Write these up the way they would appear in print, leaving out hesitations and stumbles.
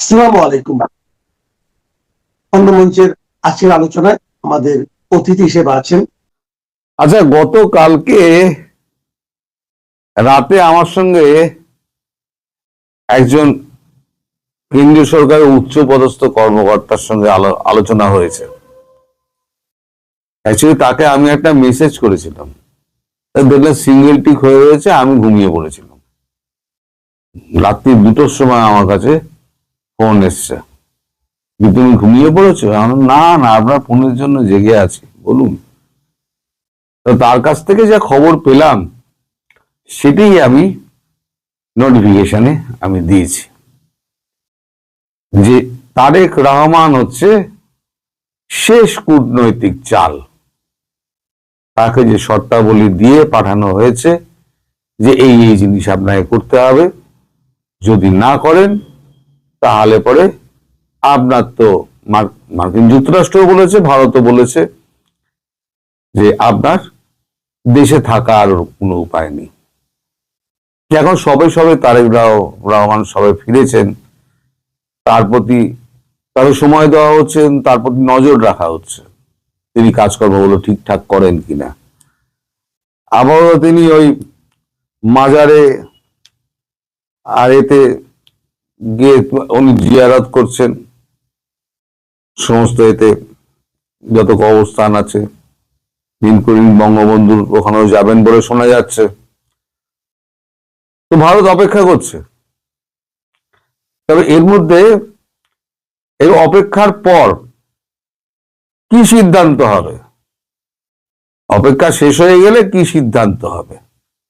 আসসালামু আলাইকুম। অন্নমঞ্চের আজকের আলোচনায় আমাদের অতিথি হিসেবে আছেন। আচ্ছা, গতকালকে রাতে আমার সঙ্গে একজন কেন্দ্রীয় সরকারের উচ্চপদস্থ কর্মকর্তার সঙ্গে আলোচনা হয়েছে। অ্যাকচুয়ালি তাকে আমি একটা মেসেজ করেছিলাম, দেখলাম সিঙ্গেল টিক হয়ে রয়েছে, আমি ঘুমিয়ে পড়েছিলাম। রাত্রি 2টোর সময় আমার কাছে ফোন এসছে, তুমি ঘুমিয়ে পড়েছো? না না, আপনার ফোনের জন্য জেগে আছি, বলুন। তো তার কাছ থেকে যা খবর পেলাম সেটাই আমি নোটিফিকেশনে আমি দিয়েছি, যে তারেক রহমান হচ্ছে শেষ কূটনৈতিক চাল। তাকে যে শর্তাবলী দিয়ে পাঠানো হয়েছে যে এই এই জিনিস আপনাকে করতে হবে, যদি না করেন তাহলে পরে আপনার তো মার্কিন যুক্তরাষ্ট্র বলেছে, ভারতও বলেছে যে আপনার দেশে থাকার কোনো উপায় নেই। এখন সবে সবে তারেক রহমান সবে ফিরেছেন, তার প্রতি তাকে সময় দেওয়া হচ্ছে, তার প্রতি নজর রাখা হচ্ছে তিনি কাজকর্মগুলো ঠিকঠাক করেন কিনা। আবারও তিনি ওই মাজারে আর এতে গিয়ে উনি জিয়ারত করছেন, সমস্ত এতে যত কবরস্থান আছে, দিন করিম বঙ্গবন্ধুর ওখানেও যাবেন বলে শোনা যাচ্ছে। তো ভারত অপেক্ষা করছে, তবে এর মধ্যে এই অপেক্ষার পর কি সিদ্ধান্ত হবে, অপেক্ষা শেষ হয়ে গেলে কি সিদ্ধান্ত হবে,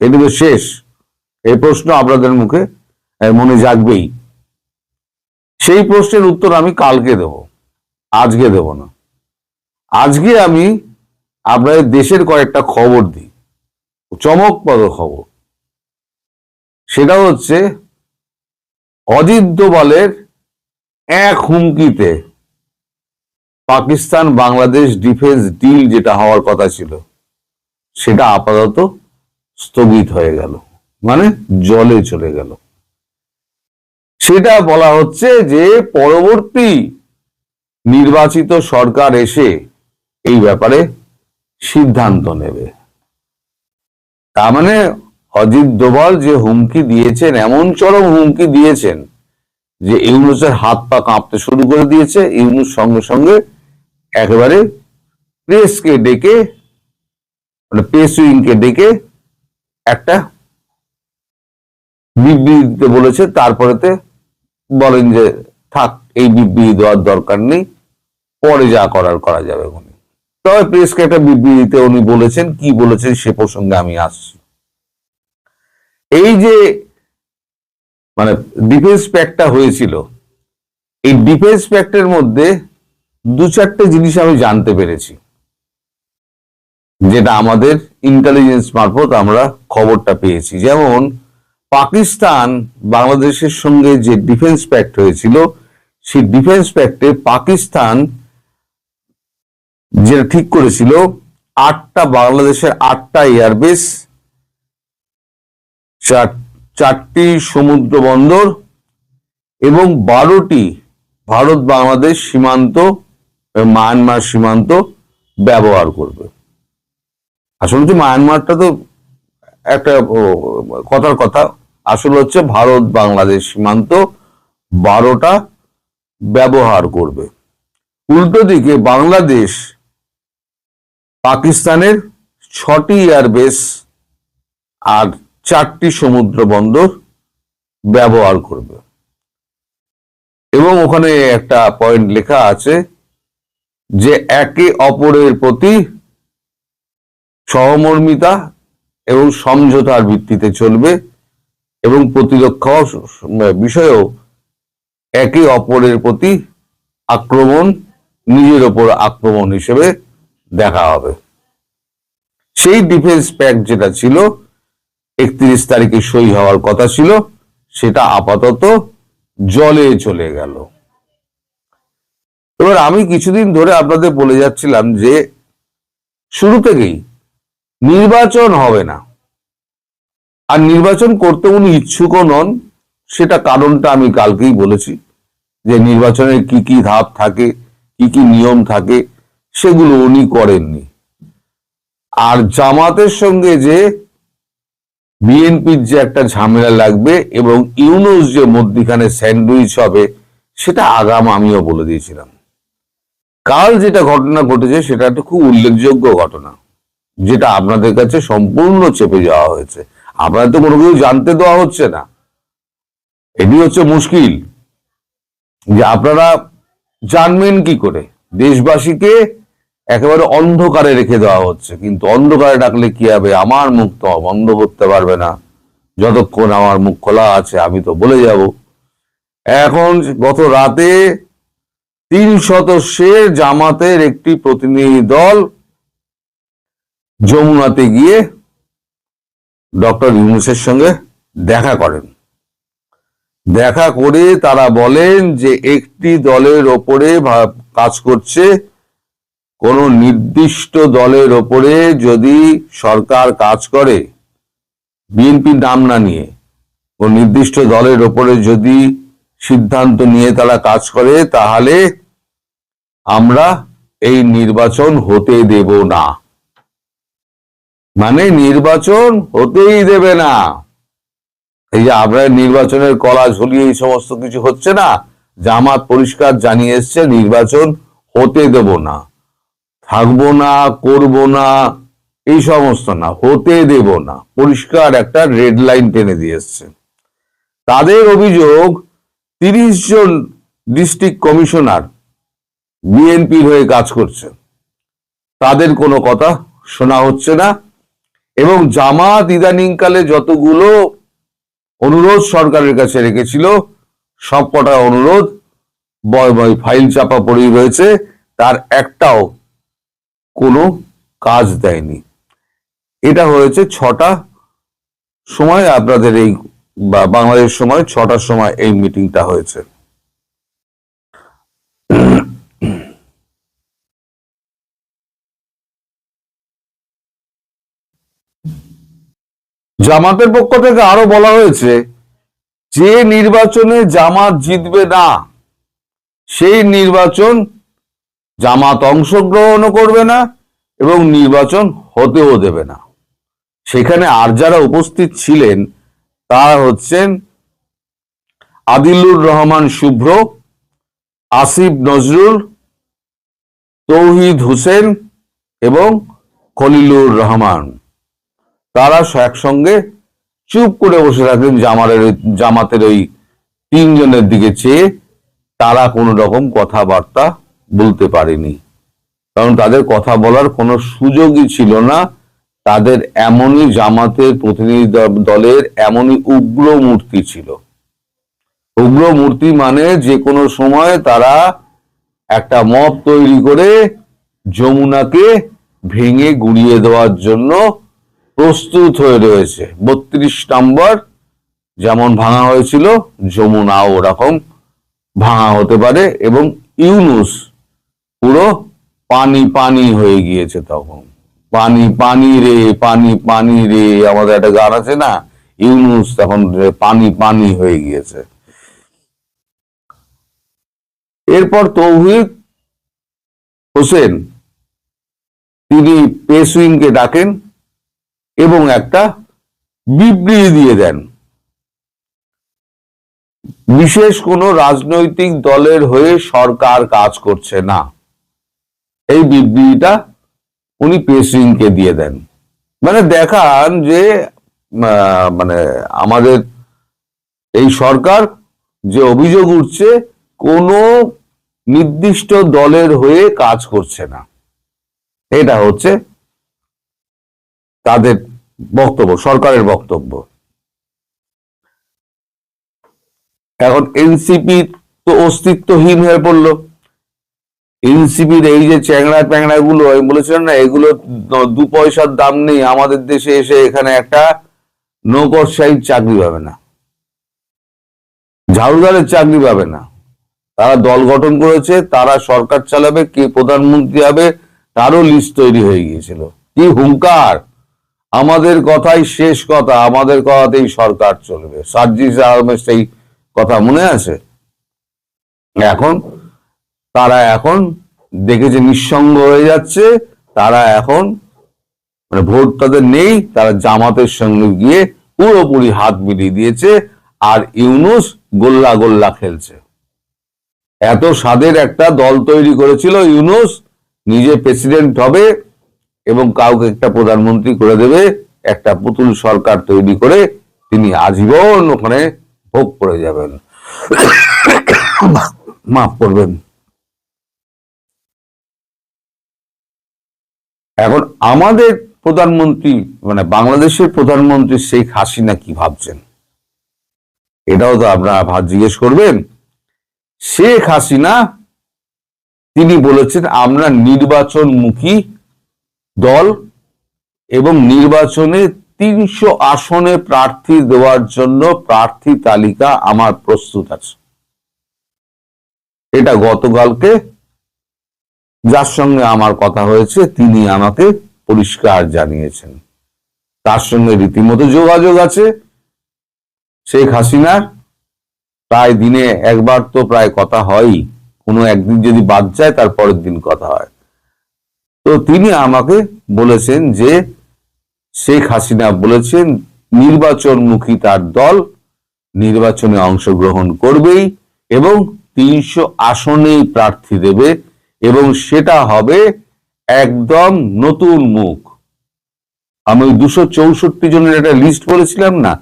এদিকে শেষ, এই প্রশ্ন আপনাদের মুখে মনে জাগবেই। সেই প্রশ্নের উত্তর আমি কালকে দেব, আজকে দেব না। আজকে আমি আপনাদের দেশের কয়েকটা খবর দিই, চমকপ্রদ খবর। সেটা হচ্ছে অজিত দোভালের এক হুমকিতে পাকিস্তান বাংলাদেশ ডিফেন্স ডিল যেটা হওয়ার কথা ছিল সেটা আপাতত স্থগিত হয়ে গেল, মানে জলে চলে গেল। সেটা বলা হচ্ছে যে পরবর্তী নির্বাচিত সরকার এসে এই ব্যাপারে সিদ্ধান্ত নেবে। তার মানে অজিত দোভাল যে হুমকি দিয়েছেন, এমন চরম হুমকি দিয়েছেন যে ইউনূসের হাত পা কাঁপতে শুরু করে দিয়েছে। ইউনূস সঙ্গে সঙ্গে একেবারে প্রেসকে ডেকে, মানে প্রেস উইংকে ডেকে একটা বিবৃতি দিতে বলেছে। তারপরেতে বলেন যে থাক, এই বিবৃতি দেওয়ার দরকার নেই, পরে যা করার করা যাবে। তবে প্রেসকে একটা বিবৃতিতে উনি বলেছেন, কি বলেছেন সে প্রসঙ্গে আমি আসছি। এই যে মানে ডিফেন্স প্যাক্টটা হয়েছিল, এই ডিফেন্স প্যাক্টের মধ্যে 2-4টে জিনিস আমি জানতে পেরেছি, যেটা আমাদের ইন্টেলিজেন্স মারফত আমরা খবরটা পেয়েছি। যেমন পাকিস্তান বাংলাদেশের সঙ্গে যে ডিফেন্স প্যাক্ট হয়েছিল, সেই ডিফেন্স প্যাক্টে পাকিস্তান যেটা ঠিক করেছিল, বাংলাদেশের 8টা এয়ারবেস, 4টি সমুদ্র বন্দর এবং 12টি ভারত বাংলাদেশ সীমান্ত, মায়ানমার সীমান্ত ব্যবহার করবে। আসলে যে মায়ানমারটা তো একটা কথার কথা, আসলে হচ্ছে ভারত বাংলাদেশ সীমান্ত 12টা ব্যবহার করবে। উল্টো দিকে বাংলাদেশ পাকিস্তানের 6টি এয়ারবেস আর 4টি সমুদ্র বন্দর ব্যবহার করবে। এবং ওখানে একটা পয়েন্ট লেখা আছে যে একে অপরের প্রতি সহমর্মিতা এবং সমঝোতার ভিত্তিতে চলবে, এবং প্রতিরক্ষা বিষয়েও একে অপরের প্রতি আক্রমণ নিজের ওপর আক্রমণ হিসেবে দেখা হবে। সেই ডিফেন্স প্যাক্ট যেটা ছিল 31 তারিখে সই হওয়ার কথা ছিল, সেটা আপাতত জলে চলে গেল। এবার আমি কিছুদিন ধরে আপনাদের বলে যাচ্ছিলাম যে শুরু থেকেই নির্বাচন হবে না, আর নির্বাচন করতে উনি ইচ্ছুকও নন। সেটা কারণটা আমি কালকেই বলেছি যে নির্বাচনের কি কি ধাপ থাকে, কি কি নিয়ম থাকে, সেগুলো উনি করেননি। আর জামাতের সঙ্গে যে বিএনপির যে একটা ঝামেলা লাগবে এবং ইউনূস যে মধ্যিখানে স্যান্ডউইচ হবে, সেটা আগাম আমিও বলে দিয়েছিলাম। কাল যেটা ঘটনা ঘটেছে সেটা একটা খুব উল্লেখযোগ্য ঘটনা, যেটা আপনাদের কাছে সম্পূর্ণ চেপে যাওয়া হয়েছে। আপনাদের তো কোনো কিছু জানতে দেওয়া হচ্ছে না, এটি হচ্ছে মুশকিল, যে আপনারা জানবেন কি করে। দেশবাসীকে একেবারে অন্ধকারে রেখে দেওয়া হচ্ছে, কিন্তু অন্ধকারে ডাকলে কি হবে? আমার মুখ তো বন্ধ করতে পারবে না, যতক্ষণ আমার মুখ খোলা আছে আমি তো বলে যাব। এখন গত রাতে 3 সদস্যের জামাতের একটি প্রতিনিধি দল যমুনাতে গিয়ে ডক্টর ইউনূসের সঙ্গে দেখা করেন। দেখা করে তারা বলেন যে একটি দলের ওপরে কাজ করছে, কোন নির্দিষ্ট দলের ওপরে যদি সরকার কাজ করে, বিএনপির নাম না নিয়ে কোন নির্দিষ্ট দলের ওপরে যদি সিদ্ধান্ত নিয়ে তারা কাজ করে, তাহলে আমরা এই নির্বাচন হতে দেব না। মানে নির্বাচন হতেই দেবে না। এই যে আপনার নির্বাচনের কলা ঝুলিয়ে এই সমস্ত কিছু হচ্ছে না, জামাত পরিষ্কার জানিয়ে এসছে নির্বাচন হতে দেব না, থাকবো না, করব না, এই সমস্ত না, হতে দেব না, পরিষ্কার একটা রেড লাইন টেনে দিয়ে এসছে। তাদের অভিযোগ 30 জন ডিস্ট্রিক্ট কমিশনার বিএনপির হয়ে কাজ করছে, তাদের কোনো কথা শোনা হচ্ছে না। এবং জামাত ইদানিংকালে যতগুলো অনুরোধ সরকারের কাছে রেখেছিল, সবকটা অনুরোধ ফাইল চাপা পড়েই রয়েছে, তার একটাও কোনো কাজ দেয়নি। এটা হয়েছে 6টার সময়, আপনাদের এই বাংলাদেশ সময় 6টার সময় এই মিটিংটা হয়েছে। জামাতের পক্ষ থেকে আরো বলা হয়েছে যে নির্বাচনে জামাত জিতবে না, সেই নির্বাচন জামাত অংশগ্রহণও করবে না এবং নির্বাচন হতেও দেবে না। সেখানে আর যারা উপস্থিত ছিলেন তারা হচ্ছেন আদিলুর রহমান শুভ্র, আসিফ নজরুল, তৌহিদ হোসেন এবং খলিলুর রহমান। তারা একসঙ্গে চুপ করে বসে থাকেন জামাতের ওই 3 জনের দিকে চেয়ে। তারা কোনো রকম কথাবার্তা বলতে পারেনি, কারণ তাদের কথা বলার কোনো সুযোগই ছিল না। তাদের এমনই জামাতের প্রতিনিধি দলের এমনই উগ্র মূর্তি ছিল। উগ্র মূর্তি মানে যে কোনো সময় তারা একটা মব তৈরি করে যমুনাকে ভেঙে গুড়িয়ে দেওয়ার জন্য প্রস্তুত হয়ে রয়েছে। 32 নম্বর যেমন ভাঙা হয়েছিল, যমুনাও ওরকম ভাঙা হতে পারে। এবং ইউনূস পুরো পানি পানি হয়ে গিয়েছে তখন। পানি পানি রে, পানি পানি রে, আমাদের একটা গান আছে না, ইউনূস তখন পানি পানি হয়ে গিয়েছে। এরপর তৌহিদ হোসেন তিনি প্রেস উইংকে ডাকেন এবং একটা বিবৃতি দিয়ে দেন, বিশেষ কোনো রাজনৈতিক দলের হয়ে সরকার কাজ করছে না। এই বিবৃতিটা উনি প্রেস উইংকে দিয়ে দেন, মানে দেখান যে মানে আমাদের এই সরকার যে অভিযোগ উঠছে কোনো নির্দিষ্ট দলের হয়ে কাজ করছে না। এটা হচ্ছে তাদের বক্তব্য, সরকারের বক্তব্য। এখন এনসিপি তো অস্তিত্বহীন হয়ে পড়লো। এনসিপির এই যে চ্যাংড়া প্যাংড়া গুলো, আমি বলেছিলাম না, এগুলো 2 পয়সার দাম নেই। আমাদের দেশে এসে এখানে একটা নৌকরশাহীর চাকরি পাবে না, ঝাড়ুদারের চাকরি পাবে না। তারা দল গঠন করেছে, তারা সরকার চালাবে, কে প্রধানমন্ত্রী হবে তারও লিস্ট তৈরি হয়ে গিয়েছিল। কি হুঙ্কার, আমাদের কথাই শেষ কথা, আমাদের কথাতেই সরকার চলবে। সার্জিস আহমেদ সেই কথা মনে আছে? এখন তারা এখন দেখেছে নিঃসঙ্গ হয়ে যাচ্ছে, তারা এখন মানে ভোট তাদের নেই, তারা জামাতের সঙ্গে গিয়ে পুরোপুরি হাত মিলিয়ে দিয়েছে, আর ইউনূস গোল্লা গোল্লা খেলছে। এত স্বাদের একটা দল তৈরি করেছিল ইউনূস, নিজে প্রেসিডেন্ট হবে এবং কাউকে একটা প্রধানমন্ত্রী করে দেবে, একটা পুতুল সরকার তৈরি করে তিনি আজীবন ওখানে ভোগ করে যাবেন। মাফ করবেন। এখন আমাদের প্রধানমন্ত্রী মানে বাংলাদেশের প্রধানমন্ত্রী শেখ হাসিনা কি ভাবছেন, এটাও তো আপনারা জিজ্ঞেস করবেন। শেখ হাসিনা তিনি বলেছেন আমরা নির্বাচনমুখী দল এবং নির্বাচনে 300 আসনে প্রার্থী দেওয়ার জন্য প্রার্থী তালিকা আমার প্রস্তুত আছে। এটা গতকালকে যার সঙ্গে আমার কথা হয়েছে তিনি আমাকে পরিষ্কার জানিয়েছেন। তার সঙ্গে রীতিমতো যোগাযোগ আছে শেখ হাসিনার, প্রায় দিনে একবার তো প্রায় কথা হয়ই, কোনো একদিন যদি বাদ যায় তার পরের দিন কথা হয়। তো তিনি আমাকে বলেছেন যে শেখ হাসিনা বলেছেন নির্বাচনমুখী তার দল নির্বাচনে অংশগ্রহণ করবেই এবং 300 আসনেই প্রার্থী দেবে এবং সেটা হবে একদম নতুন মুখ। আমি 264 জনের একটা লিস্ট বলেছিলাম না,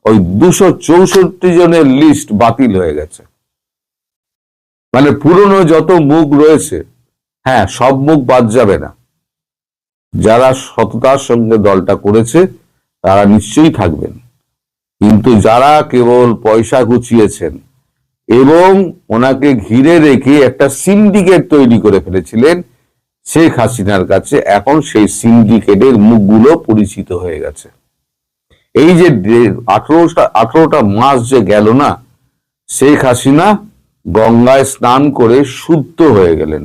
ওই 264 জনের লিস্ট বাতিল হয়ে গেছে। মানে পুরনো যত মুখ রয়েছে, হ্যাঁ সব মুখ বাদ যাবে না, যারা সততার সঙ্গে দলটা করেছে তারা নিশ্চয়ই থাকবেন, কিন্তু যারা কেবল পয়সা গুছিয়েছেন এবং ওনাকে ঘিরে রেখে একটা সিন্ডিকেট তৈরি করে ফেলেছিলেন শেখ হাসিনার কাছে, এখন সেই সিন্ডিকেটের মুখগুলো পরিচিত হয়ে গেছে। এই যে 18টা মাস যে গেল না, শেখ হাসিনা গঙ্গায় স্নান করে শুদ্ধ হয়ে গেলেন।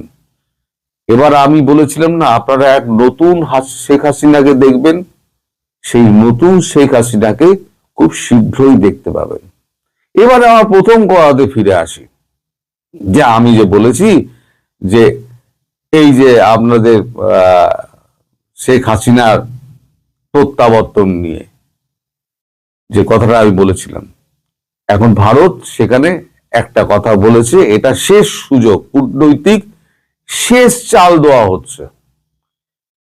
এবার আমি বলেছিলাম না আপনারা এক নতুন শেখ হাসিনাকে দেখবেন, সেই নতুন শেখ হাসিনাকে খুব শীঘ্রই দেখতে পাবেন। এবার আমার প্রথম কথাতে ফিরে আসি, যে আমি যে বলেছি যে এই যে আপনাদের শেখ হাসিনার প্রত্যাবর্তন নিয়ে যে কথাটা আমি বলেছিলাম, এখন ভারত সেখানে একটা কথা বলেছে, এটা শেষ সুযোগ, কূটনৈতিক শেষ চাল দেওয়া হচ্ছে।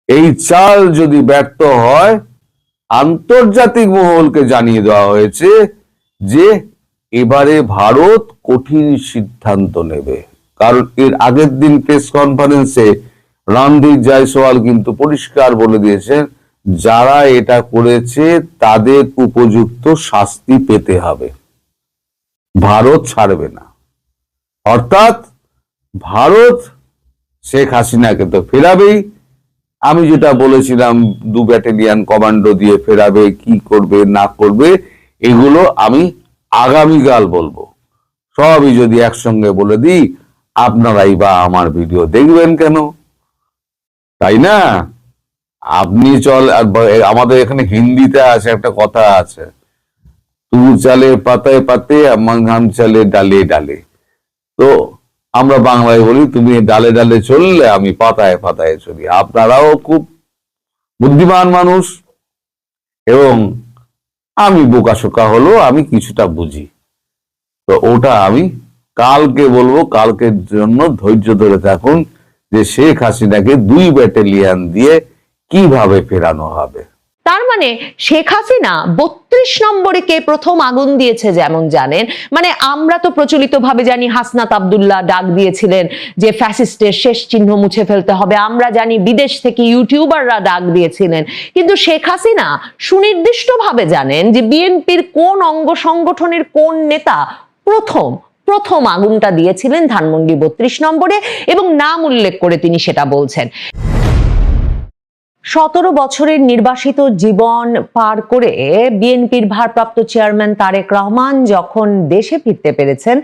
এই চাল যদি ব্যর্থ হয়, আন্তর্জাতিক মহলকে জানিয়ে দেওয়া হয়েছে যে এবারে ভারত কঠিন সিদ্ধান্ত নেবে। কারণ এর আগের দিন প্রেস কনফারেন্সে রণধীর জয়সওয়াল কিন্তু পরিষ্কার বলে দিয়েছেন যারা এটা করেছে তাদের উপযুক্ত শাস্তি পেতে হবে, ভারত ছাড়বে না। অর্থাৎ ভারত শেখ হাসিনাকে তো ফেরাবেই, আমি যেটা বলেছিলাম 2 ব্যাটালিয়ন কমান্ডো দিয়ে ফেরাবে, কি করবে না করবে এগুলো আমি আগামীকাল বলবো। সবই যদি একসঙ্গে বলে দিই আপনারাই বা আমার ভিডিও দেখবেন কেন, তাই না? আপনি চল, আমাদের এখানে হিন্দিতে আছে একটা কথা আছে, তু চলে পাতায় পাতে হাম চলে ডালে ডালে। তো আমরা বাংলায় বলি তুমি ডালে ডালে চললে আমি পাতায় পাতায় চলি। আপনারাও খুব বুদ্ধিমান মানুষ এবং আমি বোকাশোকা হলো, আমি কিছুটা বুঝি, তো ওটা আমি কালকে বলবো। কালকের জন্য ধৈর্য ধরে থাকুন যে শেখ হাসিনাকে 2 ব্যাটালিয়ন দিয়ে কিভাবে ফেরানো হবে। তার মানে শেখ হাসিনা 32 নম্বরে কে প্রথম আগুন দিয়েছে যেমন জানেন, মানে আমরা তো প্রচলিত ভাবে জানি হাসনাত আব্দুল্লাহ ডাক দিয়েছিলেন যে ফ্যাসিস্টের শেষ চিহ্ন মুছে ফেলতে হবে, আমরা জানি বিদেশ থেকে ইউটিউবাররা ডাক দিয়েছিলেন, কিন্তু শেখ হাসিনা সুনির্দিষ্ট ভাবে জানেন যে বিএনপির কোন অঙ্গ সংগঠনের কোন নেতা প্রথম আগুনটা দিয়েছিলেন ধানমন্ডি 32 নম্বরে, এবং নাম উল্লেখ করে তিনি সেটা বলছেন। 17 বছরের নির্বাসিত জীবন পার করে বিএনপির ভারপ্রাপ্ত চেয়ারম্যান তারেক রহমান যখন দেশে ফিরতে পেরেছেন,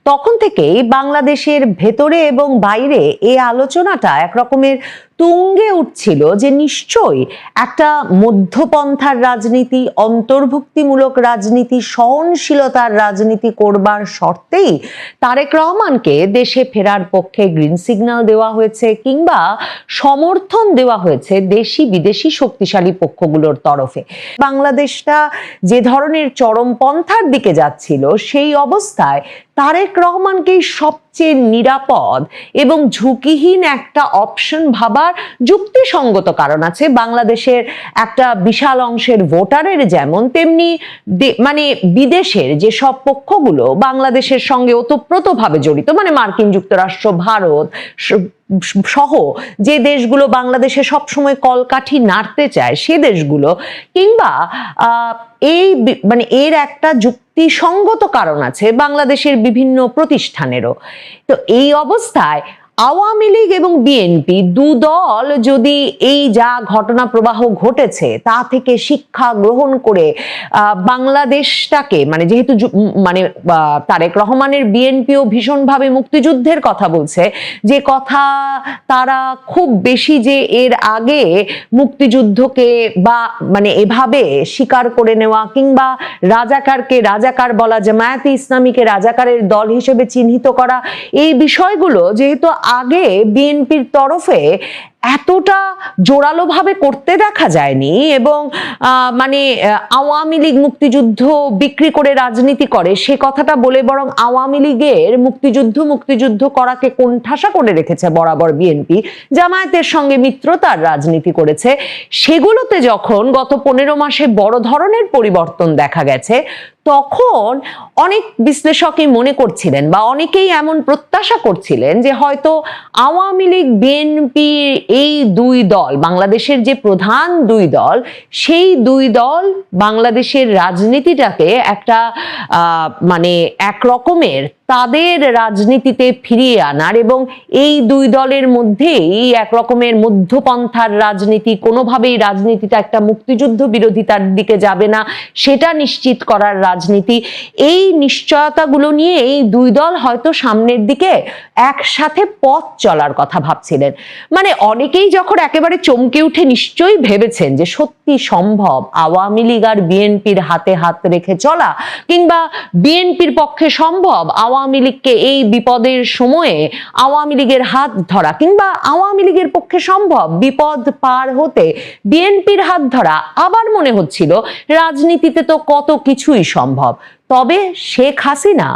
তখন থেকেই বাংলাদেশের ভেতরে এবং বাইরে এই আলোচনাটা এক রকমের তুঙ্গে উঠছিল যে নিশ্চয়ই একটা মধ্যপন্থার রাজনীতি, অন্তর্ভুক্তিমূলক রাজনীতি, সহনশীলতার রাজনীতি করবার শর্তেই তারেক রহমানকে দেশে ফেরার পক্ষে গ্রিন সিগন্যাল দেওয়া হয়েছে কিংবা সমর্থন দেওয়া হয়েছে দেশি বিদেশি শক্তিশালী পক্ষগুলোর তরফে। বাংলাদেশটা যে ধরনের চরমপন্থার দিকে যাচ্ছিল, সেই অবস্থায় তারেক রহমানকেই সবচেয়ে নিরাপদ এবং ঝুঁকিহীন একটা অপশন ভাবার যুক্তিসঙ্গত কারণ আছে। বাংলাদেশের একটা বিশাল অংশের ভোটারের যেমন, তেমনি মানে বিদেশের যেসব পক্ষগুলো বাংলাদেশের সঙ্গে ওতপ্রোতভাবে জড়িত, মানে মার্কিন যুক্তরাষ্ট্র, ভারত সহ যে দেশগুলো বাংলাদেশে সবসময় কলকাঠি নাড়তে চায়, সে দেশগুলো, কিংবা এই মানে এর একটা যুক্তিসঙ্গত কারণ আছে বাংলাদেশের বিভিন্ন প্রতিষ্ঠানেরও। তো এই অবস্থায় আওয়ামী লীগ এবং বিএনপি দুদল যদি এই যা ঘটনা প্রবাহ ঘটেছে তা থেকে শিক্ষা গ্রহণ করে বাংলাদেশটাকে, মানে যেহেতু মানে তারেক রহমানের বিএনপিও ভীষণভাবে মুক্তিযুদ্ধের কথা বলছে, যে কথা তারা খুব বেশি যে এর আগে মুক্তিযুদ্ধকে বা মানে এভাবে স্বীকার করে নেওয়া কিংবা রাজাকারকে রাজাকার বলা, জামায়াতে ইসলামীকে রাজাকারের দল হিসেবে চিহ্নিত করা, এই বিষয়গুলো যেহেতু আগে বিএনপির তরফে এতটা জোরালোভাবে করতে দেখা যায়নি, এবং মানে আওয়ামী লীগ মুক্তিযুদ্ধ বিক্রি করে রাজনীতি করে সে কথাটা বলে বরং আওয়ামী লীগের মুক্তিযুদ্ধ করাকে কোণঠাসা করে রেখেছে বরাবর বিএনপি, জামায়াতের সঙ্গে মিত্রতার রাজনীতি করেছে, সেগুলোতে যখন গত 15 মাসে বড় ধরনের পরিবর্তন দেখা গেছে, তখন অনেক বিশ্লেষকই মনে করছিলেন বা অনেকেই এমন প্রত্যাশা করছিলেন যে হয়তো আওয়ামী লীগ বিএনপি এই দুই দল, বাংলাদেশের যে প্রধান দুই দল, সেই দুই দল বাংলাদেশের রাজনীতিটাকে একটা মানে এক রকমের তাদের রাজনীতিতে ফিরিয়ে আনার এবং এই দুই দলের মধ্যেই এক রকমের মধ্যপন্থার রাজনীতি, কোনোভাবেই রাজনীতিটা একটা মুক্তিযুদ্ধ বিরোধিতার দিকে যাবে না সেটা নিশ্চিত করার রাজনীতি, এই নিশ্চয়তাগুলো নিয়ে এই দুই দল হয়তো সামনের দিকে একসাথে পথ চলার কথা ভাবছিলেন। মানে অনেকেই যখন একেবারে চমকে উঠে নিশ্চয়ই ভেবেছেন যে সত্যি সম্ভব আওয়ামী লীগ আর বিএনপির হাতে হাত রেখে চলা, কিংবা বিএনপির পক্ষে সম্ভব আওয়ামী লীগকে এই বিপদের সময়ে আওয়ামী লীগের হাত ধরা, কিংবা আওয়ামী লীগের পক্ষে সম্ভব বিপদ পার হতে বিএনপির হাত ধরা, আবার মনে হচ্ছিল রাজনীতিতে তো কত কিছুই সম্ভব। তবে শেখ হাসিনা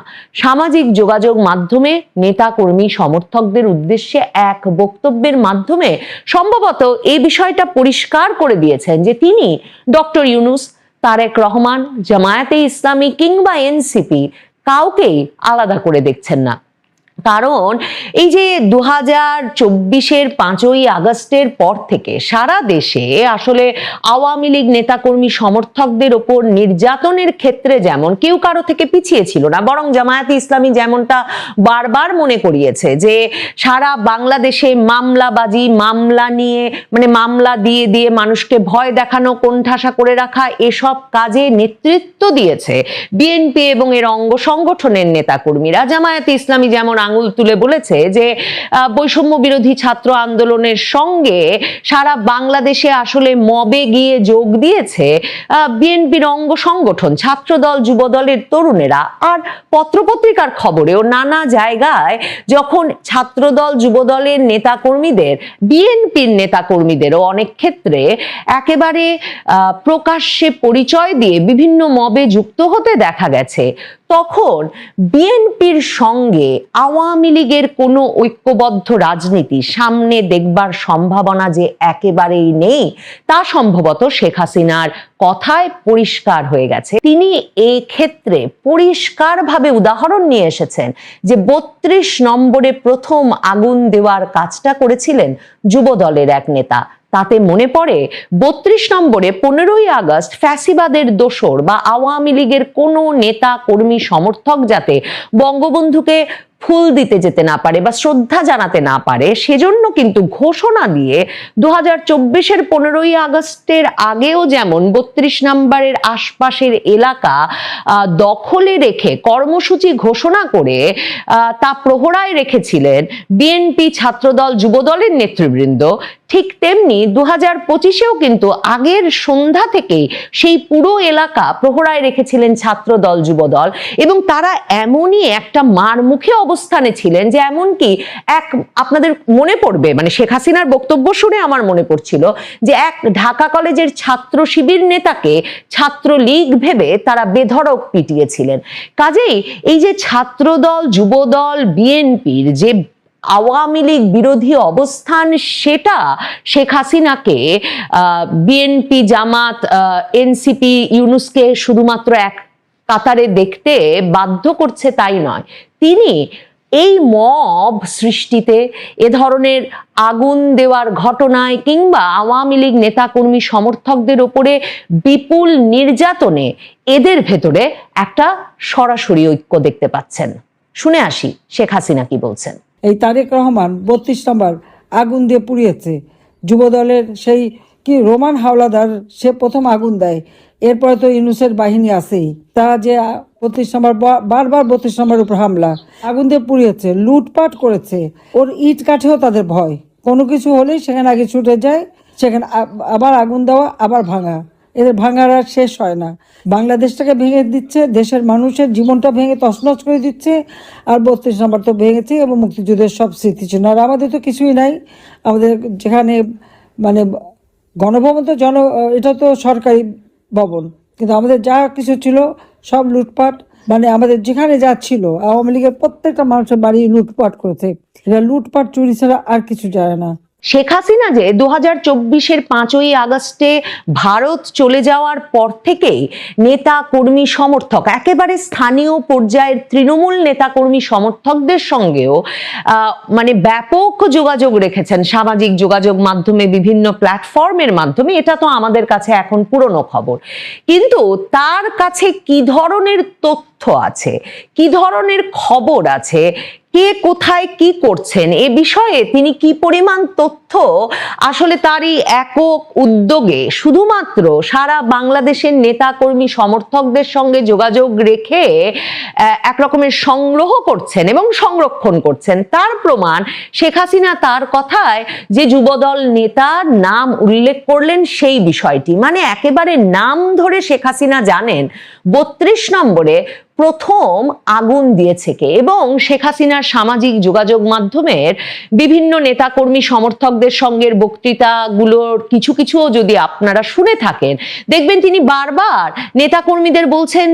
সামাজিক যোগাযোগ মাধ্যমে নেতাকর্মী সমর্থকদের উদ্দেশ্যে এক বক্তব্যের মাধ্যমে সম্ভবত এই বিষয়টা পরিষ্কার করে দিয়েছেন যে তিনি ডক্টর ইউনূস, তারেক রহমান, জামায়াতে ইসলামী কিংবা এনসিপি কাউকেই আলাদা করে দেখছেন না। কারণ এই যে 2024-এর 5ই আগস্টের পর থেকে সারা দেশে আসলে আওয়ামী লীগ নেতাকর্মী সমর্থকদের ওপর নির্যাতনের ক্ষেত্রে যেমন কেউ কারো থেকে পিছিয়ে ছিল না, বরং জামায়াতে ইসলামী যেমনটা বারবার মনে করিয়েছে যে সারা বাংলাদেশে মামলাবাজি, মামলা নিয়ে মানে মামলা দিয়ে দিয়ে মানুষকে ভয় দেখানো, কোণঠাসা করে রাখা, এসব কাজে নেতৃত্ব দিয়েছে বিএনপি এবং এর অঙ্গ সংগঠনের নেতাকর্মীরা। জামায়াতে ইসলামী যেমন আঙুল তুলে বলেছে যে বৈষম্য বিরোধী ছাত্র আন্দোলনের সঙ্গে সারা বাংলাদেশে আসলে মবে গিয়ে যোগ দিয়েছে বিএনপির অঙ্গ সংগঠন, ছাত্রদল, যুবদলের তরুণেরা। আর পত্রপত্রিকার খবরেও নানা জায়গায় যখন ছাত্রদল, যুবদলের নেতাকর্মীদের, বিএনপির নেতাকর্মীদেরও অনেক ক্ষেত্রে একেবারে প্রকাশ্যে পরিচয় দিয়ে বিভিন্ন মবে যুক্ত হতে দেখা গেছে, তখন বিএনপির সঙ্গে আওয়ামী লীগের কোনো ঐক্যবদ্ধ রাজনীতি সামনে দেখবার সম্ভাবনা যে একেবারেই নেই তা সম্ভবত শেখ হাসিনার কথায় পরিষ্কার হয়ে গেছে। তিনি এই ক্ষেত্রে পরিষ্কারভাবে উদাহরণ নিয়ে এসেছেন যে 32 নম্বরে প্রথম আগুন দেওয়ার কাজটা করেছিলেন যুবদলের এক নেতা। তাতে মনে পড়ে 32 নম্বরে 15ই আগস্ট ফ্যাসিবাদের দোসর বা আওয়ামী লীগের কোনো নেতা কর্মী সমর্থক যাতে বঙ্গবন্ধুকে ফুল দিতে যেতে না পারে বা শ্রদ্ধা জানাতে না পারে, সেজন্য কিন্তু ঘোষণা দিয়ে 2024-এর 15ই আগস্টের আগেও যেমন 32 নম্বরের আশপাশের এলাকা দখলে রেখে কর্মসূচি ঘোষণা করে তা প্রহরায় রেখেছিলেন বিএনপি, ছাত্রদল, যুবদলের নেতৃবৃন্দ, ঠিক তেমনি 2025-এও কিন্তু আগের সন্ধ্যা থেকেই সেই পুরো এলাকা প্রহরায় রেখেছিলেন ছাত্র দল যুব দল, এবং তারা এমনই একটা মারমুখী অবস্থানে ছিলেন যে এমনকি আপনাদের মনে পড়বে, মানে শেখ হাসিনার বক্তব্য শুনে আমার মনে পড়ছিল যে এক ঢাকা কলেজের ছাত্র শিবির নেতাকে ছাত্রলীগ ভেবে তারা বেধড়ক পিটিয়েছিলেন। কাজেই এই যে ছাত্রদল যুবদল বিএনপির যে আওয়ামী লীগ বিরোধী অবস্থান, সেটা শেখ হাসিনাকে বিএনপি জামাত এনসিপি ইউনুসকে শুধুমাত্র এক কাতারে দেখতে বাধ্য করছে তাই নয়, তিনি এই মব সৃষ্টিতে, এ ধরনের আগুন দেওয়ার ঘটনায় কিংবা আওয়ামী লীগ নেতাকর্মী সমর্থকদের উপরে বিপুল নির্যাতনে এদের ভেতরে একটা সরাসরি ঐক্য দেখতে পাচ্ছেন। শুনে আসি শেখ হাসিনা কি বলছেন। এই তারেক রহমান 32 নম্বর আগুন দিয়ে পুড়িয়েছে যুবদলের সেই কি রোমান হাওলাদার, সে প্রথম আগুন দেয়, এরপরে তো ইউনুসের বাহিনী আছেই, তারা যে 32 নম্বর বারবার 32 নম্বর উপর হামলা আগুন দিয়ে পুড়িয়েছে, লুটপাট করেছে। ওর ইট কাঠেও তাদের ভয়, কোনো কিছু হলেই সেখানে আগে ছুটে যায়, সেখানে আবার আগুন দেওয়া, আবার ভাঙা, এদের ভাঙার আর শেষ হয় না। বাংলাদেশটাকে ভেঙে দিচ্ছে, দেশের মানুষের জীবনটা ভেঙে তছনছ করে দিচ্ছে। আর 32 নম্বর তো ভেঙেছে এবং মুক্তিযুদ্ধের সব স্মৃতি ছিল। আর আমাদের তো কিছুই নাই, আমাদের যেখানে মানে গণভবন তো এটা তো সরকারি ভবন, কিন্তু আমাদের যা কিছু ছিল সব লুটপাট, মানে আমাদের যেখানে যা ছিল আওয়ামী লীগের প্রত্যেকটা মানুষের বাড়ি লুটপাট করেছে। এটা লুটপাট চুরি ছাড়া আর কিছু যায় না। শেখ হাসিনা যে 2024-এর 5ই আগস্টে ভারত চলে যাওয়ার পর থেকেই নেতা কর্মী সমর্থক, একেবারে স্থানীয় পর্যায়ের তৃণমূল নেতা কর্মী সমর্থকদের সঙ্গেও মানে ব্যাপক যোগাযোগ রেখেছেন সামাজিক যোগাযোগ মাধ্যমে, বিভিন্ন প্ল্যাটফর্মের মাধ্যমে, এটা তো আমাদের কাছে এখন পুরনো খবর। কিন্তু তার কাছে কি ধরনের তথ্য আছে, কি ধরনের খবর আছে, কে কোথায় কি করছেন, এ বিষয়ে তিনি কি পরিমাণ তথ্য আসলে তারই একক উদ্যোগে শুধুমাত্র সারা বাংলাদেশের নেতা কর্মী সমর্থকদের সঙ্গে যোগাযোগ রেখে এক রকমের সংগ্রহ করছেন এবং সংরক্ষণ করছেন, তার প্রমাণ শেখ হাসিনা তার কথায় যে যুবদল নেতার নাম উল্লেখ করলেন সেই বিষয়টি। মানে একেবারে নাম ধরে শেখ হাসিনা জানেন 32 নম্বরে প্রথম আগুন দিয়েছে কে, এবং শেখ হাসিনার সামাজিক যোগাযোগ মাধ্যমের বিভিন্ন নেতাকর্মী সমর্থকদের সঙ্গে বক্তৃতাগুলোর কিছু কিছুও যদি আপনারা শুনে থাকেন, দেখবেন তিনি বারবার নেতাকর্মীদের বলছেন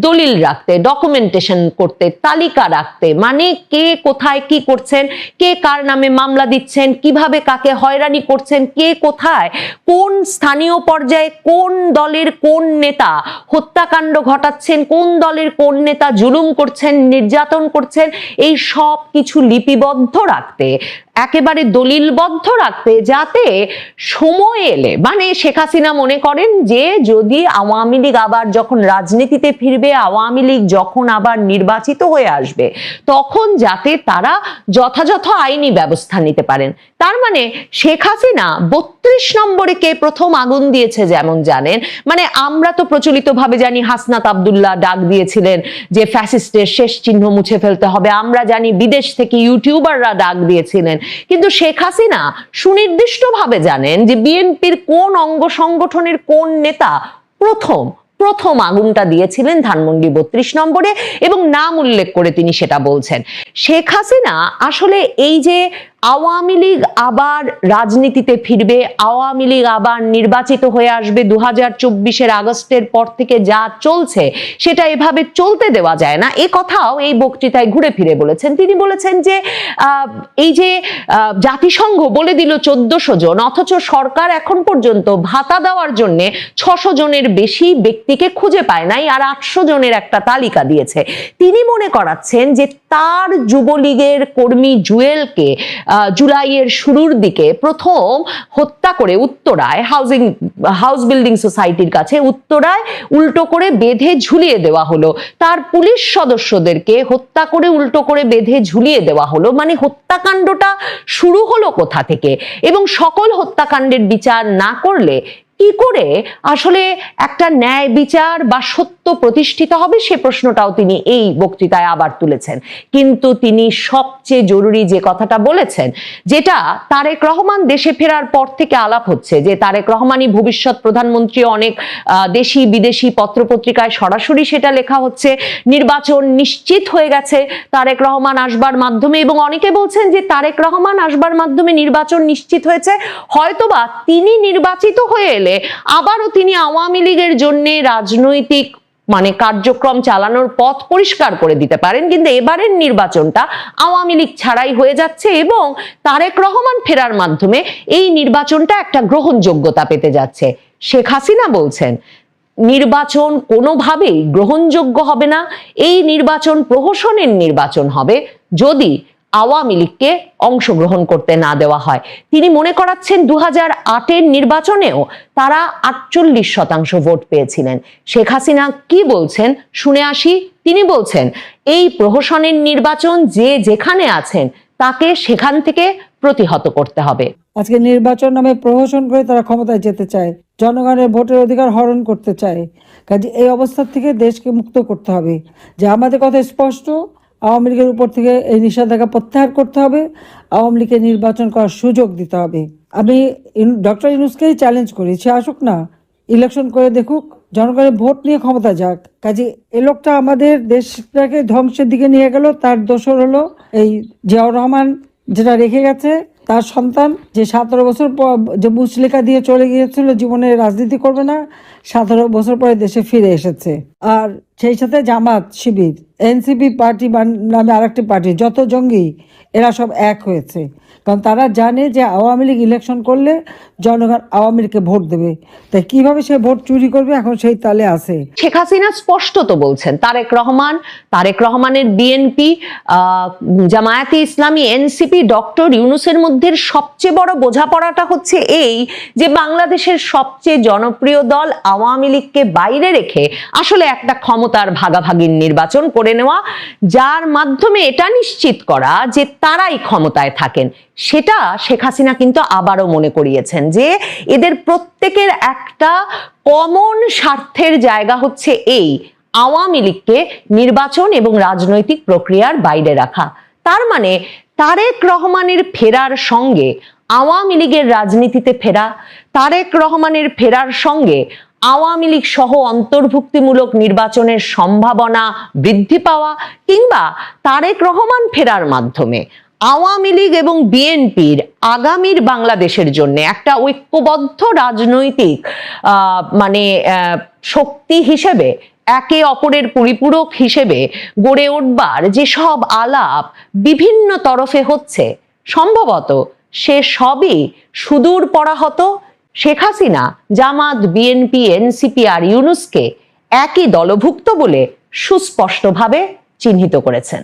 দলিল রাখতে, ডকুমেন্টেশন করতে, তালিকা রাখতে, মানে কে কোথায় কি করছেন, কে কার নামে মামলা দিচ্ছেন, কিভাবে কাকে হয়রানি করছেন, কে কোথায় কোন স্থানীয় পর্যায়ে কোন দলের কোন নেতা হত্যাকাণ্ড ঘটাচ্ছেন, কোন দলের কোন নেতা জুলুম করছেন, নির্যাতন করছেন, এই সব কিছু লিপিবদ্ধ রাখতে, একেবারে দলিলবদ্ধ রাখতে, যাতে সময় এলে, মানে শেখ হাসিনা মনে করেন যে যদি আওয়ামী লীগ আবার যখন রাজনীতিতে ফিরবে, আওয়ামী লীগ যখন আবার নির্বাচিত হয়ে আসবে, তখন যাতে তারা যথাযথ আইনি ব্যবস্থা নিতে পারেন। তার মানে শেখ হাসিনা 32 নম্বরে কে প্রথম আগুন দিয়েছে যেমন জানেন, মানে আমরা তো প্রচলিতভাবে জানি হাসনাত আব্দুল্লাহ ডাক দিয়েছিলেন যে ফ্যাসিস্টের শেষ চিহ্ন মুছে ফেলতে হবে, আমরা জানি বিদেশ থেকে ইউটিউবাররা ডাক দিয়েছিলেন, কিন্তু শেখ হাসিনা সুনির্দিষ্টভাবে জানেন যে বিএনপির কোন অঙ্গ সংগঠনের কোন নেতা প্রথম আগুনটা দিয়েছিলেন ধানমন্ডি 32 নম্বরে, এবং নাম উল্লেখ করে তিনি সেটা বলছেন। শেখ হাসিনা আসলে এই যে আওয়ামী লীগ আবার রাজনীতিতে ফিরবে, আওয়ামী লীগ আবার নির্বাচিত হয়ে আসবে 2024-এর আগস্টের পর থেকে যা চলছে সেটা এভাবে চলতে দেওয়া যায় না, এ কথাও এই বক্তৃতায় ঘুরে ফিরে বলেছেন। তিনি বলেছেন যে এই যে জাতিসংঘ বলে দিল 1400 জন, অথচ সরকার এখন পর্যন্ত ভাতা দেওয়ার জন্য 600 জনের বেশি ব্যক্তিকে খুঁজে পায় নাই, আর 800 জনের একটা তালিকা দিয়েছে। তিনি মনে করাচ্ছেন যে তার যুবলীগের কর্মী জুয়েলকে জুলাইয়ের শুরুর দিকে প্রথম হত্যা করে উত্তরায় হাউস বিল্ডিং সোসাইটির কাছে উত্তরায় উল্টো করে বেঁধে ঝুলিয়ে দেওয়া হলো, তার পুলিশ সদস্যদেরকে হত্যা করে উল্টো করে বেঁধে ঝুলিয়ে দেওয়া হলো। মানে হত্যাকাণ্ডটা শুরু হলো কোথা থেকে, এবং সকল হত্যাকাণ্ডের বিচার না করলে কি করে আসলে একটা ন্যায় বিচার বা সত্য প্রতিষ্ঠিত হবে সে প্রশ্নটাও তিনি এই বক্তৃতায় আবার তুলেছেন। কিন্তু তিনি সবচেয়ে জরুরি যে কথাটা বলেছেন, যেটা তারেক রহমান দেশে ফেরার পর থেকে আলাপ হচ্ছে, যে তারেক রহমানই ভবিষ্যৎ প্রধানমন্ত্রী, অনেক দেশি বিদেশি পত্রপত্রিকায় সরাসরি সেটা লেখা হচ্ছে, নির্বাচন নিশ্চিত হয়ে গেছে তারেক রহমান আসবার মাধ্যমে, এবং অনেকে বলছেন যে তারেক রহমান আসবার মাধ্যমে নির্বাচন নিশ্চিত হয়েছে, হয়তোবা তিনি নির্বাচিত হয়ে এলে আবারও তিনি আওয়ামী লীগের জন্য রাজনৈতিক কার্যক্রম চালানোর পথ পরিষ্কার করে দিতে পারেন। কিন্তু এবারের নির্বাচনটা আওয়ামী লীগ ছাড়াই হয়ে যাচ্ছে এবং তারেক রহমান ফেরার মাধ্যমে এই নির্বাচনটা একটা গ্রহণযোগ্যতা পেতে যাচ্ছে। শেখ হাসিনা বলছেন নির্বাচন কোনোভাবেই গ্রহণযোগ্য হবে না, এই নির্বাচন প্রহসনের নির্বাচন হবে যদি আওয়ামী লীগকে অংশগ্রহণ করতে না দেওয়া হয়। তিনি মনে করাচ্ছেন 2008-এর নির্বাচনেও তারা 48% ভোট পেয়েছিলেন। শেখ হাসিনা কি বলছেন শুনে আসি। তিনি বলছেন এই প্রহসনের নির্বাচন যে যেখানে আছেন তাকে সেখান থেকে প্রতিহত করতে হবে। আজকে নির্বাচন নামে প্রহসন করে তারা ক্ষমতায় যেতে চায়, জনগণের ভোটের অধিকার হরণ করতে চায়। কাজে এই অবস্থা থেকে দেশকে মুক্ত করতে হবে। যে আমাদের কথা স্পষ্ট, আওয়ামী লীগের উপর থেকে এই নিষেধাজ্ঞা প্রত্যাহার করতে হবে, আওয়ামী লীগকে নির্বাচন করার সুযোগ দিতে হবে। আমি ডক্টর ইউনূসকেই চ্যালেঞ্জ করি, সে আসুক না, ইলেকশন করে দেখুক, জনগণের ভোট নিয়ে ক্ষমতা যাক। কাজে এ লোকটা আমাদের দেশটাকে ধ্বংসের দিকে নিয়ে গেল। তার দোসর হলো এই জিয়াউর রহমান, যেটা রেখে গেছে তার সন্তান, যে 17 বছর পর যে মুচলেখা দিয়ে চলে গিয়েছিল জীবনে রাজনীতি করবে না, 17 বছর পরে দেশে ফিরে এসেছে। আর সেই সাথে জামাত, শিবির, এনসিপি পার্টি নামে আরেকটি পার্টি, যত জঙ্গি এরা সব এক হয়েছে। কারণ তারা জানে যে আওয়ামী লীগ ইলেকশন করলে জনগণ আওয়ামী লীগকে ভোট দেবে, তাই কিভাবে সে ভোট চুরি করবে এখন সেই তালে আছে। শেখ হাসিনা স্পষ্টত বলছেন তারেক রহমানের বিএনপি, জামায়াতে ইসলামী, এনসিপি, ডক্টর ইউনূসের মধ্যে সবচেয়ে বড় বোঝাপড়াটা হচ্ছে এই যে বাংলাদেশের সবচেয়ে জনপ্রিয় দল আওয়ামী লীগকে বাইরে রেখে আসলে একটা ক্ষমতার ভাগাভাগির নির্বাচন করে নেওয়া, যার মাধ্যমে এটা নিশ্চিত করা যে তারাই ক্ষমতায় থাকেন। সেটা শেখ হাসিনা কিন্তু আবারও মনে করিয়েছেন যে এদের প্রত্যেকের একটা কমন স্বার্থের জায়গা হচ্ছে এই আওয়ামী লীগকে নির্বাচন এবং রাজনৈতিক প্রক্রিয়ার বাইরে রাখা। তার মানে তারেক রহমানের ফেরার সঙ্গে আওয়ামী লীগের রাজনীতিতে ফেরা, তারেক রহমানের ফেরার সঙ্গে আওয়ামী লীগ সহ অন্তর্ভুক্তিমূলক নির্বাচনের সম্ভাবনা বৃদ্ধি পাওয়া, কিংবা তারেক রহমান ফেরার মাধ্যমে আওয়ামী লীগ এবং বিএনপির আগামীর বাংলাদেশের জন্য একটা ঐক্যবদ্ধ রাজনৈতিক শক্তি হিসেবে, একে অপরের পরিপূরক হিসেবে গড়ে উঠবার যেসব আলাপ বিভিন্ন তরফে হচ্ছে, সম্ভবত সে সবই সুদূর পরাহত শেখ হাসিনা জামাত, বিএনপি, এনসিপি আর ইউনূসকে একই দলভুক্ত বলে সুস্পষ্টভাবে চিহ্নিত করেছেন।